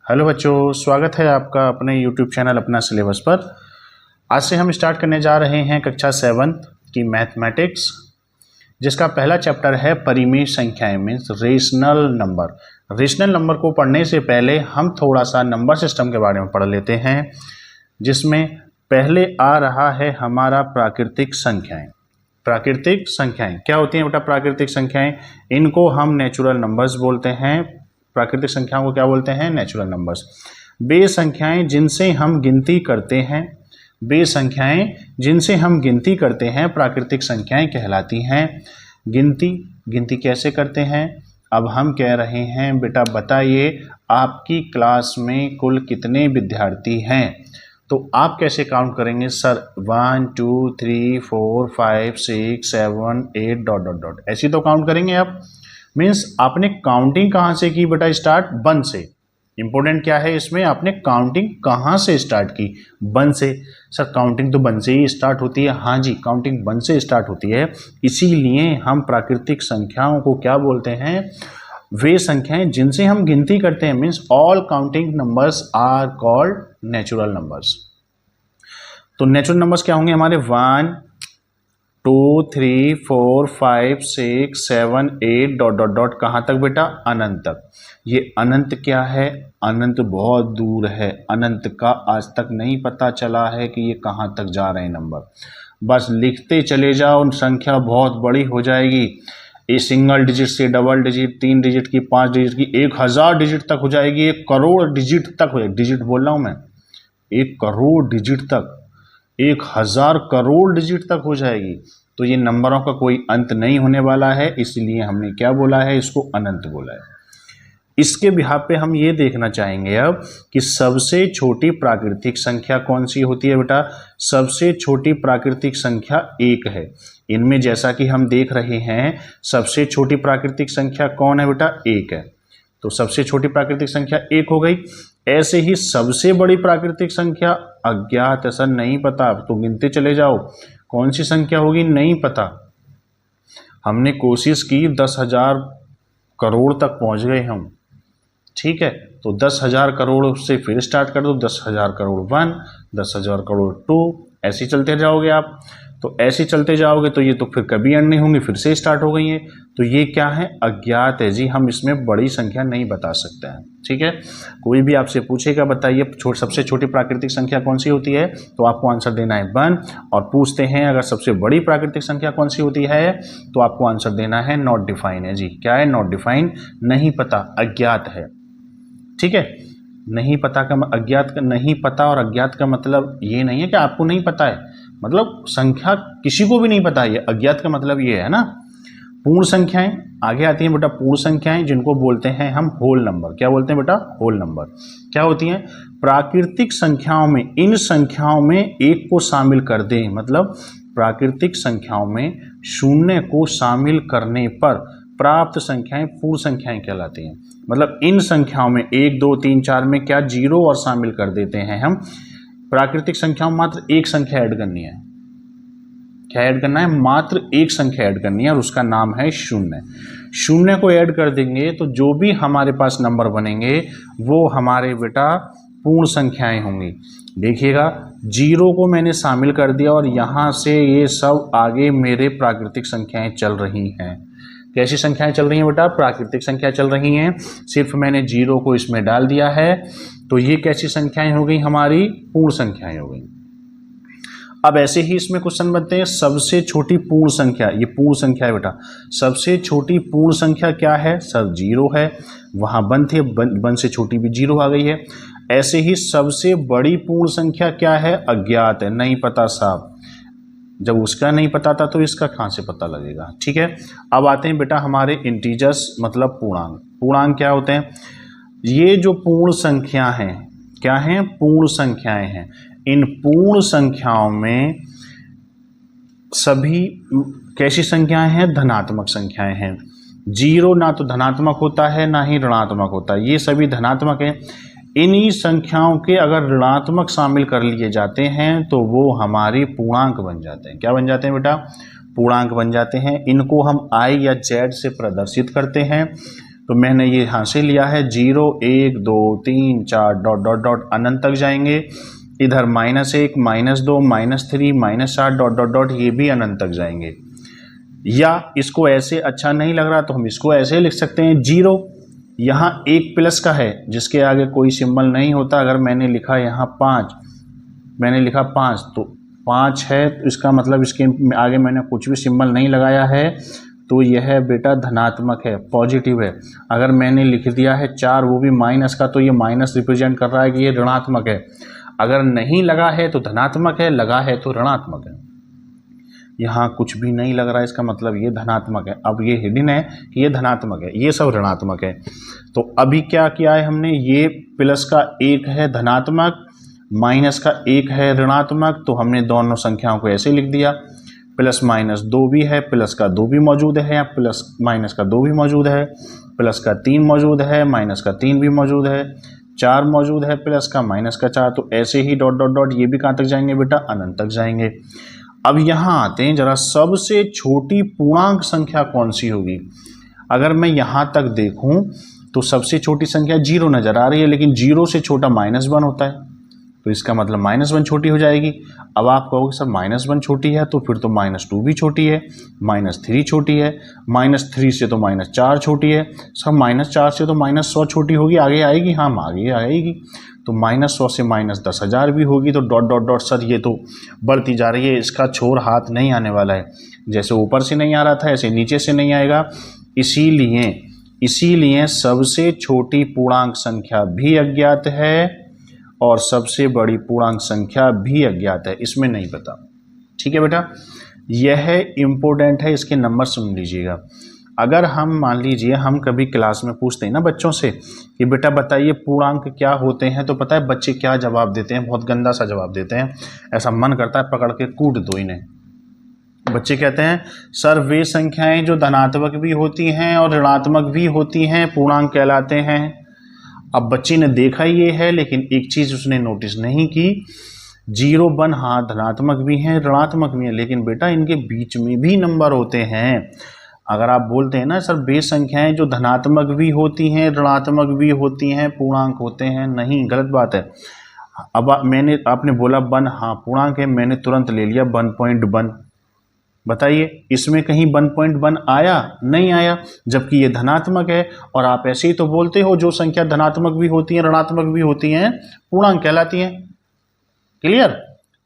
Hello बच्चों, स्वागत है आपका अपने YouTube चैनल अपना सिलेबस पर। आज से हम स्टार्ट करने जा रहे हैं कक्षा 7 की मैथमेटिक्स, जिसका पहला चैप्टर है परिमेय संख्याएं means rational number. Rational number को पढ़ने से पहले हम थोड़ा सा नंबर सिस्टम के बारे में पढ़ लेते हैं, जिसमें पहले आ रहा है हमारा प्राकृतिक संख्याएं। प्राकृतिक संख्याएं क्या होती हैं बेटा? प्राकृतिक संख्याएं, इनको हम नेचुरल नंबर्स बोलते हैं। प्राकृतिक संख्याओं को क्या बोलते हैं? Natural numbers. वे संख्याएं जिनसे हम गिनती करते हैं, वे संख्याएं जिनसे हम गिनती करते हैं प्राकृतिक संख्याएं कहलाती हैं। गिनती कैसे करते हैं? अब हम कह रहे हैं बेटा बताइए आपकी क्लास में कुल कितने विद्यार्थी हैं, तो आप कैसे काउंट करेंगे? सर 1 2 3 4 5 6 7 8 डॉट डॉट डॉट, ऐसी तो काउंट करेंगे आप। मीन्स आपने काउंटिंग कहाँ से की बेटा? स्टार्ट 1 से। इंपॉर्टेंट क्या है इसमें? आपने काउंटिंग कहाँ से स्टार्ट की? 1 से। सर काउंटिंग तो 1 से ही स्टार्ट होती है। हाँ जी, काउंटिंग 1 से स्टार्ट होती है। इसीलिए हम प्राकृतिक संख्याओं को क्या बोलते हैं? वे संख्याएं जिनसे हम गिनती करते हैं। Means all counting numbers are called natural numbers. तो नेचुरल नंबर्स क्या होंगे हमारे? 1 2 3 4 5 6 7 8 डॉट डॉट डॉट, कहाँ तक बेटा? अनंत तक। ये अनंत क्या है? अनंत बहुत दूर है। अनंत का आज तक नहीं पता चला है कि ये कहाँ तक जा रहे हैं नंबर। बस लिखते चले जाओ, संख्या बहुत बड़ी हो जाएगी। ये सिंगल डिजिट से डबल डिजिट, 3 डिजिट की, 5 डिजिट की, 1000 डिजिट तक हो जाएगी, 1 करोड़ डिजिट तक हो जाएगी। डिजिट बोल रहा हूँ मैं, 1 करोड़ डिजिट तक, 1000 करोड़ डिजिट तक हो जाएगी। तो ये नंबरों का कोई अंत नहीं होने वाला है, इसलिए हमने क्या बोला है? इसको अनंत बोला है। इसके बिहाफ पे हम ये देखना चाहेंगे अब कि सबसे छोटी प्राकृतिक संख्या कौन सी होती है बेटा? सबसे छोटी प्राकृतिक संख्या 1 है। इनमें जैसा कि हम देख रहे हैं, सबसे छोटी प्राकृतिक संख्या कौन है बेटा? 1 है। तो सबसे छोटी प्राकृतिक संख्या 1 हो गई। ऐसे ही सबसे बड़ी प्राकृतिक संख्या अज्ञात, ऐसा नहीं पता, तो गिनते चले जाओ कौन सी संख्या होगी? नहीं पता। हमने कोशिश की 10,000 करोड़ तक पहुंच गए हम, ठीक है। तो 10,000 करोड़ से फिर स्टार्ट कर दो, 10,000 करोड़ 1, 10,000 करोड़ 2, ऐसे चलते जाओगे आप। तो ऐसे चलते जाओगे तो ये तो फिर कभी एंड नहीं होंगी, फिर से स्टार्ट हो गई है। तो ये क्या है? अज्ञात है जी। हम इसमें बड़ी संख्या नहीं बता सकते हैं, ठीक है। कोई भी आपसे पूछेगा बताइए सबसे छोटी प्राकृतिक संख्या कौन सी होती है, तो आपको आंसर देना है 1। और पूछते हैं अगर सबसे बड़ी प्राकृतिक संख्या कौन सी होती है, तो आपको आंसर देना है नॉट डिफाइन है जी। क्या है? नॉट डिफाइन, नहीं पता, अज्ञात है, ठीक है। नहीं पता का अज्ञात का नहीं पता, और अज्ञात का मतलब ये नहीं है कि आपको नहीं पता है, मतलब संख्या किसी को भी नहीं पता है। अज्ञात का मतलब ये है ना। पूर्ण संख्याएं आगे आती हैं बेटा। पूर्ण संख्याएं जिनको बोलते हैं हम होल नंबर। क्या बोलते हैं बेटा? Whole number. क्या होती हैं? प्राकृतिक संख्याओं में, इन संख्याओं में 1 को शामिल कर दें, मतलब प्राकृतिक संख्याओं में 0 को शामिल करने पर प्राप्त संख्याएं पूर्ण संख्याएं कहलाती हैं। मतलब इन संख्याओं में 1 2 3 4 में क्या 0 और शामिल कर देते हैं हम। प्राकृतिक संख्याओं में मात्र एक संख्या ऐड करनी है। क्या ऐड करना है? मात्र एक संख्या ऐड करनी है, और उसका नाम है 0। 0 को ऐड कर देंगे तो जो भी हमारे पास नंबर बनेंगे वो हमारे बेटा पूर्ण संख्याएं होंगी। देखिएगा 0 को मैंने शामिल कर दिया और यहाँ से ये सब आगे मेरे प्राकृतिक संख्याएं चल रही हैं। कैसी संख्याएं चल रही हैं बेटा? प्राकृतिक संख्या चल रही हैं। सिर्फ मैंने 0 को इसमें डाल दिया है, तो ये कैसी संख्याएं हो गई? हमारी पूर्ण संख्याएं हो गई। अब ऐसे ही इसमें क्वेश्चन बनते हैं, सबसे छोटी पूर्ण संख्या, ये पूर्ण संख्या है बेटा। सबसे छोटी पूर्ण संख्या क्या है? सर 0 है। वहाँ 1 थे, 1 से छोटी भी 0 आ गई है। ऐसे ही सबसे बड़ी पूर्ण संख्या क्या है? अज्ञात है, नहीं पता साहब। जब उसका नहीं पता था तो इसका कहाँ से पता लगेगा, ठीक है। अब आते हैं बेटा हमारे इंटीजर्स, मतलब पूर्णांक। पूर्णांक क्या होते हैं? ये जो पूर्ण संख्या हैं, क्या हैं? पूर्ण संख्याएं हैं। इन पूर्ण संख्याओं में सभी कैसी संख्याएं हैं? धनात्मक संख्याएं हैं। 0 ना तो धनात्मक होता है ना ही ऋणात्मक होता है, ये सभी धनात्मक हैं। इन्हीं संख्याओं के अगर ऋणात्मक शामिल कर लिए जाते हैं तो वो हमारी पूर्णांक बन जाते हैं। क्या बन जाते हैं बेटा? पूर्णांक बन जाते हैं। इनको हम I या Z से प्रदर्शित करते हैं। तो मैंने ये यहाँ से लिया है 0 1 2 3 4 डॉट डॉट डॉट अनंत तक जाएंगे। इधर -1 -2 -3 -7 डॉट डॉट डॉट ये भी अनंत तक जाएंगे। या इसको ऐसे अच्छा नहीं लग रहा तो हम इसको ऐसे लिख सकते हैं 0, यहाँ एक प्लस का है जिसके आगे कोई सिंबल नहीं होता। अगर मैंने लिखा यहाँ 5, मैंने लिखा 5 तो 5 है, तो इसका मतलब इसके आगे मैंने कुछ भी सिंबल नहीं लगाया है, तो यह बेटा धनात्मक है, पॉजिटिव है। अगर मैंने लिख दिया है 4 वो भी माइनस का, तो ये माइनस रिप्रेजेंट कर रहा है कि ये ऋणात्मक है। अगर नहीं लगा है तो धनात्मक है, लगा है तो ऋणात्मक है। यहाँ कुछ भी नहीं लग रहा है, इसका मतलब ये धनात्मक है। अब ये हिडन है कि ये धनात्मक है, ये सब ऋणात्मक है। तो अभी क्या किया है हमने, ये प्लस का 1 है धनात्मक, माइनस का 1 है ऋणात्मक, तो हमने दोनों संख्याओं को ऐसे लिख दिया। प्लस माइनस 2 भी है, प्लस का 2 भी मौजूद है, प्लस माइनस का 2 भी मौजूद है, प्लस का 3 मौजूद है, माइनस का 3 भी मौजूद है, 4 मौजूद है, प्लस का माइनस का 4। तो ऐसे ही डॉट डॉट डॉट ये भी कहाँ तक जाएंगे बेटा, अनंत तक जाएंगे। अब यहाँ आते हैं जरा, सबसे छोटी पूर्णांक संख्या कौन सी होगी। अगर मैं यहाँ तक देखूँ तो सबसे छोटी संख्या 0 नजर आ रही है, लेकिन 0 से छोटा -1 होता है, तो इसका मतलब -1 छोटी हो जाएगी। अब आप कहोगे सर -1 छोटी है तो फिर तो -2 भी छोटी है, -3 छोटी है, -3 से तो -4 छोटी है, सर -4 से तो -100 छोटी होगी, आगे आएगी, हाँ आगे आएगी, तो -100 से -10,000 भी होगी। तो डॉट डॉट डॉट सर ये तो बढ़ती जा रही है, इसका छोर हाथ नहीं आने वाला है। जैसे ऊपर से नहीं आ रहा था ऐसे नीचे से नहीं आएगा। इसीलिए सबसे छोटी पूर्णांक संख्या भी अज्ञात है और सबसे बड़ी पूर्णांक संख्या भी अज्ञात है, इसमें नहीं पता। ठीक है बेटा, यह इम्पोर्टेंट है, इसके नंबर सुन लीजिएगा। अगर हम मान लीजिए हम कभी क्लास में पूछते हैं ना बच्चों से कि बेटा बताइए पूर्णांक क्या होते हैं, तो पता है बच्चे क्या जवाब देते हैं, बहुत गंदा सा जवाब देते हैं, ऐसा मन करता है पकड़ के कूट दो इन्हें। बच्चे कहते हैं सर वे संख्याएं जो धनात्मक भी होती हैं और ऋणात्मक भी होती हैं पूर्णांक कहलाते हैं। अब बच्चे ने देखा ये है, लेकिन एक चीज उसने नोटिस नहीं की, 0 1 हाँ धनात्मक भी हैं ऋणात्मक भी हैं, लेकिन बेटा इनके बीच में भी नंबर होते हैं। अगर आप बोलते हैं ना सर वे संख्याएं जो धनात्मक भी होती हैं ऋणात्मक भी होती हैं पूर्णांक होते हैं, नहीं, गलत बात है। अब आपने बोला 1 हाँ पूर्णांक है, मैंने तुरंत ले लिया 1.1। बताइए इसमें कहीं 1.1 आया, नहीं आया, जबकि ये धनात्मक है। और आप ऐसे ही तो बोलते हो जो संख्या धनात्मक भी होती हैं ऋणात्मक भी होती हैं पूर्णांक कहलाती हैं। क्लियर,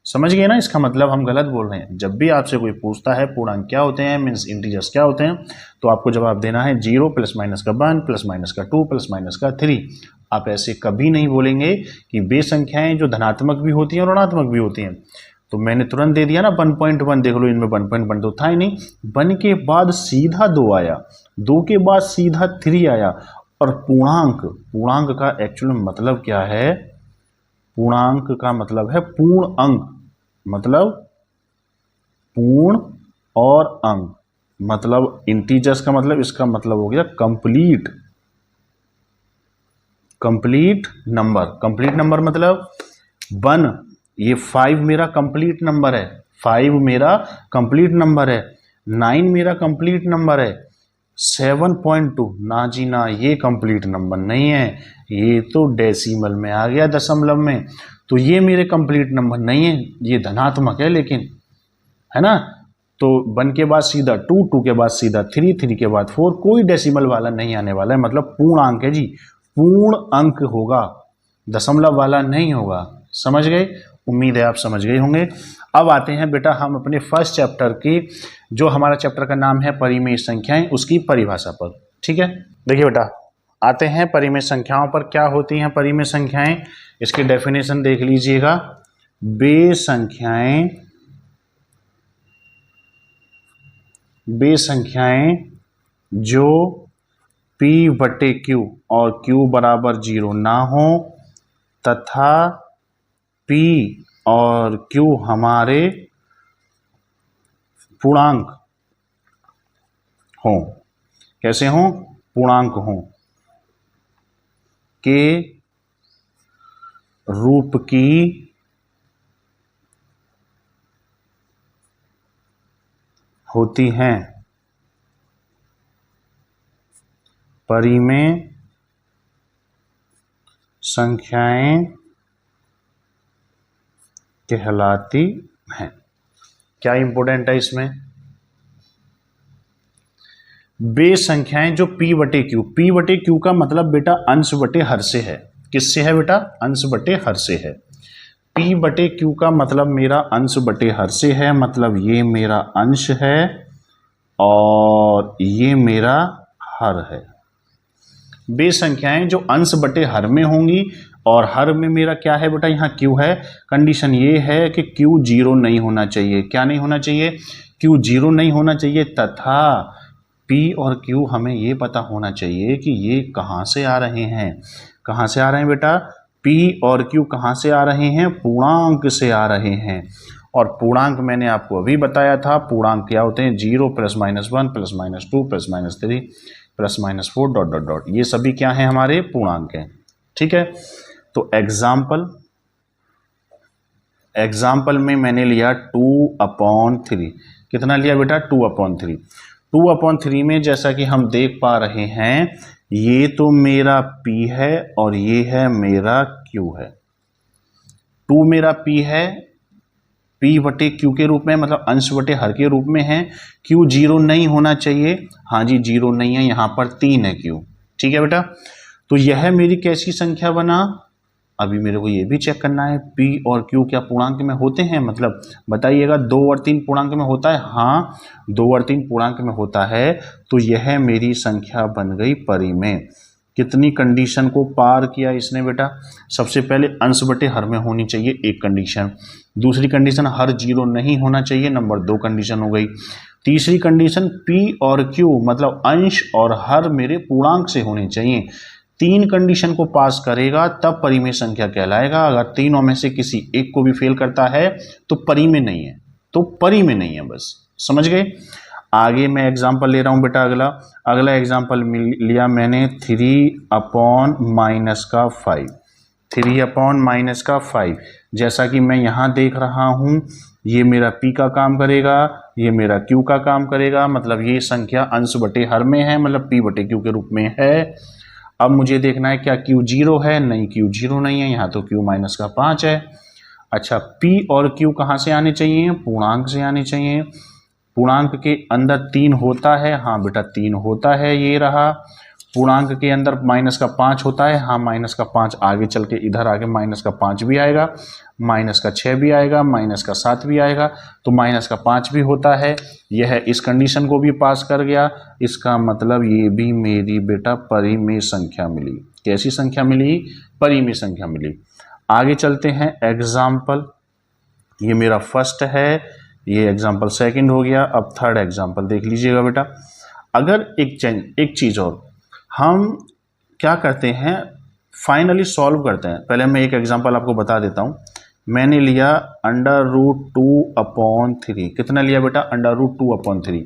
समझ गए ना, इसका मतलब हम गलत बोल रहे हैं। जब भी आपसे कोई पूछता है पूर्णांक क्या होते हैं, मीन्स इंटीजर्स क्या होते हैं, तो आपको जवाब देना है 0 +- का 1 +- का 2 +- का 3। आप ऐसे कभी नहीं बोलेंगे कि वे संख्याएं जो धनात्मक भी होती हैं और ऋणात्मक भी होती हैं। तो मैंने तुरंत दे दिया ना 1.1, देख लो इनमें 1.1 तो था ही नहीं। 1 के बाद सीधा 2 आया, 2 के बाद सीधा 3 आया। और पूर्णांक का एक्चुअल मतलब क्या है, पूर्णांक का मतलब है पूर्ण अंक, मतलब पूर्ण और अंक, मतलब इंटीजर्स का मतलब, इसका मतलब हो गया कंप्लीट नंबर। कंप्लीट नंबर मतलब 1, ये 5 मेरा कंप्लीट नंबर है, 5 मेरा कंप्लीट नंबर है, 9 मेरा कंप्लीट नंबर है, 7.2 ना जी ना, ये कंप्लीट नंबर नहीं है, ये तो डेसिमल में आ गया, दशमलव में, तो ये मेरे कंप्लीट नंबर नहीं है, ये धनात्मक है लेकिन, है ना। तो 1 के बाद सीधा 2, 2 के बाद सीधा 3, 3 के बाद 4, कोई डेसिमल वाला नहीं आने वाला है, मतलब पूर्ण अंक है जी, पूर्ण अंक होगा, दशमलव वाला नहीं होगा। समझ गए, उम्मीद है आप समझ गए होंगे। अब आते हैं बेटा हम अपने फर्स्ट चैप्टर की, जो हमारा चैप्टर का नाम है परिमेय संख्याएं, उसकी परिभाषा पर। ठीक है, देखिए बेटा आते हैं परिमेय संख्याओं पर। क्या होती हैं परिमेय संख्याएं, इसकी डेफिनेशन देख लीजिएगा। वे संख्याएं जो P/Q और Q बराबर 0 ना हो तथा P और Q हमारे पूर्णांक हों। कैसे हों, पूर्णांक हों, के रूप की होती हैं। परिमेय संख्याएं कहलाती हैं। क्या इंपॉर्टेंट है इसमें? वे संख्याएं जो p बटे क्यू का मतलब बेटा अंश बटे हर से है। किससे है बेटा? अंश बटे हर से है। p बटे क्यू का मतलब मेरा अंश बटे हर से है, मतलब ये मेरा अंश है और ये मेरा हर है। वे संख्याएं जो अंश बटे हर में होंगी, और हर में मेरा क्या है बेटा? यहाँ क्यू है। कंडीशन ये है कि क्यू जीरो नहीं होना चाहिए। क्या नहीं होना चाहिए? क्यू जीरो नहीं होना चाहिए, तथा P और Q हमें ये पता होना चाहिए कि ये कहाँ से आ रहे हैं। कहाँ से आ रहे हैं बेटा? P और Q कहाँ से आ रहे हैं? पूर्णांक से आ रहे हैं। और पूर्णांक मैंने आपको अभी बताया था, पूर्णांक क्या होते हैं? 0 +-1 +-2 +-3 +-4 डॉट डॉट डॉट, ये सभी क्या हैं? हमारे पूर्णांक हैं। ठीक है, तो एग्जाम्पल में मैंने लिया 2/3। कितना लिया बेटा? 2/3। 2/3 में जैसा कि हम देख पा रहे हैं, ये तो मेरा P है और ये है मेरा Q है। 2 मेरा P है, P बटे Q के रूप में, मतलब अंश बटे हर के रूप में है। Q जीरो नहीं होना चाहिए। हाँ जी, जीरो नहीं है, यहाँ पर 3 है Q। ठीक है बेटा, तो यह मेरी कैसी संख्या बना? अभी मेरे को ये भी चेक करना है, P और Q क्या पूर्णांक में होते हैं? मतलब बताइएगा, 2 और 3 पूर्णांक में होता है? हाँ, 2 और 3 पूर्णांक में होता है। तो यह मेरी संख्या बन गई परिमेय। कितनी कंडीशन को पार किया इसने बेटा? सबसे पहले अंश बटे हर में होनी चाहिए, एक कंडीशन। दूसरी कंडीशन हर जीरो नहीं होना चाहिए, नंबर 2 कंडीशन हो गई। तीसरी कंडीशन P और Q मतलब अंश और हर मेरे पूर्णांक से होने चाहिए। 3 कंडीशन को पास करेगा तब परिमेय संख्या कहलाएगा। अगर तीनों में से किसी एक को भी फेल करता है तो परिमेय नहीं है, तो परिमेय नहीं है, बस समझ गए। आगे मैं एग्जांपल ले रहा हूं बेटा। अगला एग्जांपल लिया मैंने 3/-5। 3/-5। जैसा कि मैं यहां देख रहा हूं, ये मेरा P का काम करेगा, ये मेरा Q का काम करेगा, मतलब ये संख्या अंश बटे हर में है, मतलब P बटे Q के रूप में है। अब मुझे देखना है क्या Q जीरो है? नहीं, Q जीरो नहीं है, यहाँ तो Q-5 है। अच्छा, P और Q कहाँ से आने चाहिए? पूर्णांक से आने चाहिए। पूर्णांक के अंदर 3 होता है? हाँ बेटा 3 होता है, ये रहा। पूर्णांक के अंदर -5 होता है? हाँ, -5 आगे चल के इधर आगे -5 भी आएगा, -6 भी आएगा, -7 भी आएगा, तो -5 भी होता है। यह इस कंडीशन को भी पास कर गया। इसका मतलब ये भी मेरी बेटा परिमेय संख्या मिली। कैसी संख्या मिली? परिमेय संख्या मिली। आगे चलते हैं एग्जाम्पल। ये मेरा फर्स्ट है, ये एग्जाम्पल सेकंड हो गया। अब थर्ड एग्जाम्पल देख लीजिएगा बेटा। अगर एक चीज़ और, हम क्या करते हैं, फाइनली सॉल्व करते हैं। पहले मैं एक एग्जांपल आपको बता देता हूं। मैंने लिया √2/3। कितना लिया बेटा? √2/3।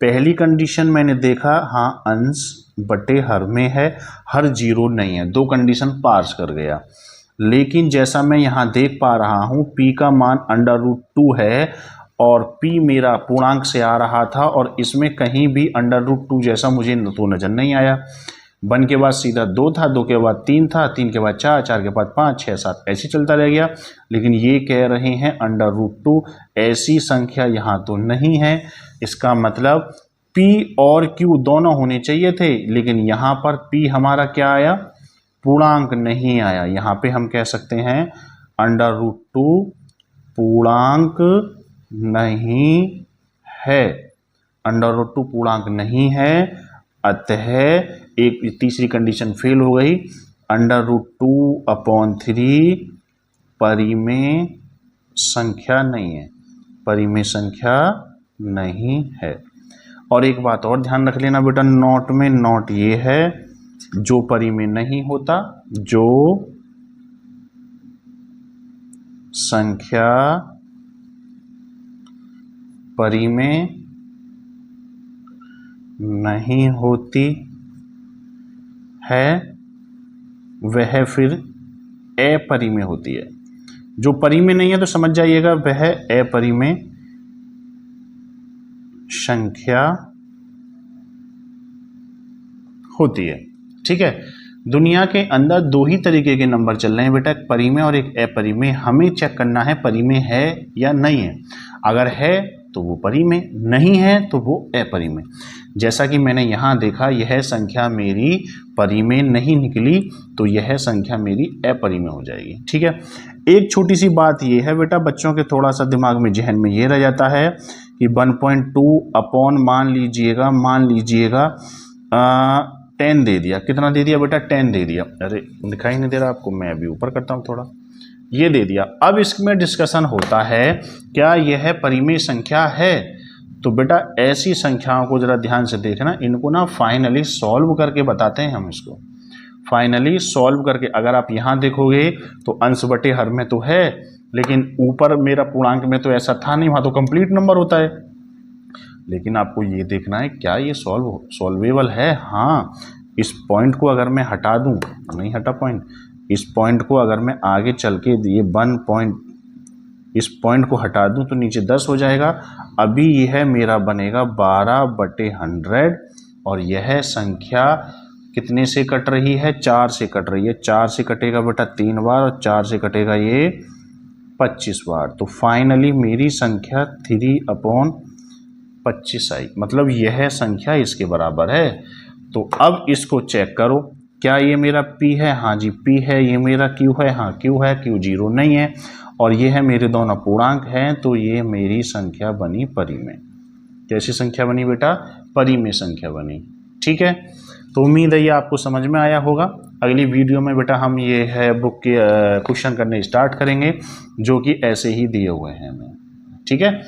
पहली कंडीशन मैंने देखा, हाँ अंश बटे हर में है, हर जीरो नहीं है, 2 कंडीशन पास कर गया। लेकिन जैसा मैं यहाँ देख पा रहा हूँ, P का मान √2 है और P मेरा पूर्णांक से आ रहा था, और इसमें कहीं भी √2 जैसा मुझे तो नजर नहीं आया। 1 के बाद सीधा 2 था, 2 के बाद 3 था, 3 के बाद 4, 4 के बाद 5, 6, 7 ऐसे चलता रह गया। लेकिन ये कह रहे हैं √2, ऐसी संख्या यहाँ तो नहीं है। इसका मतलब P और Q दोनों होने चाहिए थे, लेकिन यहाँ पर P हमारा क्या आया? पूर्णांक नहीं आया। यहाँ पे हम कह सकते हैं √2 पूर्णांक नहीं है, √2 पूर्णांक नहीं है। अतः एक तीसरी कंडीशन फेल हो गई। √2/3 परिमेय संख्या नहीं है, परिमेय संख्या नहीं है। और एक बात और ध्यान रख लेना बेटा, नोट में नोट ये है, जो परिमेय नहीं होता, जो संख्या परिमेय नहीं होती है वह फिर अपरिमेय होती है। जो परिमेय नहीं है तो समझ जाइएगा वह अपरिमेय संख्या होती है। ठीक है, दुनिया के अंदर दो ही तरीके के नंबर चल रहे हैं बेटा, एक परिमेय और एक अपरिमेय। हमें चेक करना है परिमेय है या नहीं है। अगर है तो वो परिमेय, नहीं है तो वो अपरिमेय। जैसा कि मैंने यहाँ देखा, यह संख्या मेरी परिमेय नहीं निकली तो यह संख्या मेरी अपरिमेय हो जाएगी। ठीक है, एक छोटी सी बात ये है बेटा, बच्चों के थोड़ा सा दिमाग में जहन में ये रह जाता है कि 1.2 अपॉन मान लीजिएगा 10 दे दिया। कितना दे दिया बेटा? 10 दे दिया। अरे दिखाई नहीं दे रहा आपको, मैं अभी ऊपर करता हूँ थोड़ा। ये दे दिया। अब इसमें डिस्कशन होता है क्या यह परिमेय संख्या है? तो बेटा ऐसी संख्याओं को जरा ध्यान से देखना, इनको ना फाइनली सॉल्व करके बताते हैं हम इसको। फाइनली सॉल्व करके, अगर आप यहाँ देखोगे तो अंश बटे हर में तो है, लेकिन ऊपर मेरा पूर्णांक में तो ऐसा था नहीं, वहाँ तो कंप्लीट नंबर होता है। लेकिन आपको ये देखना है क्या ये सॉल्वेबल है। हाँ, इस पॉइंट को अगर मैं हटा दूँ, नहीं हटा पॉइंट, इस पॉइंट को अगर मैं आगे चल के ये 1 पॉइंट, इस पॉइंट को हटा दूं तो नीचे 10 हो जाएगा। अभी यह मेरा बनेगा 12/100 और यह संख्या कितने से कट रही है? 4 से कट रही है। 4 से कटेगा बेटा 3 बार और 4 से कटेगा ये 25 बार। तो फाइनली मेरी संख्या 3/25 आई, मतलब यह संख्या इसके बराबर है। तो अब इसको चेक करो, क्या ये मेरा P है? हाँ जी P है। ये मेरा Q है? हाँ Q है। Q 0 नहीं है और ये है मेरे दोनों पूर्णांक हैं, तो ये मेरी संख्या बनी परिमेय। कैसी संख्या बनी बेटा? परिमेय संख्या बनी। ठीक है, तो उम्मीद है ये आपको समझ में आया होगा। अगली वीडियो में बेटा हम ये है बुक के क्वेश्चन करने स्टार्ट करेंगे जो कि ऐसे ही दिए हुए हैं हमें। ठीक है।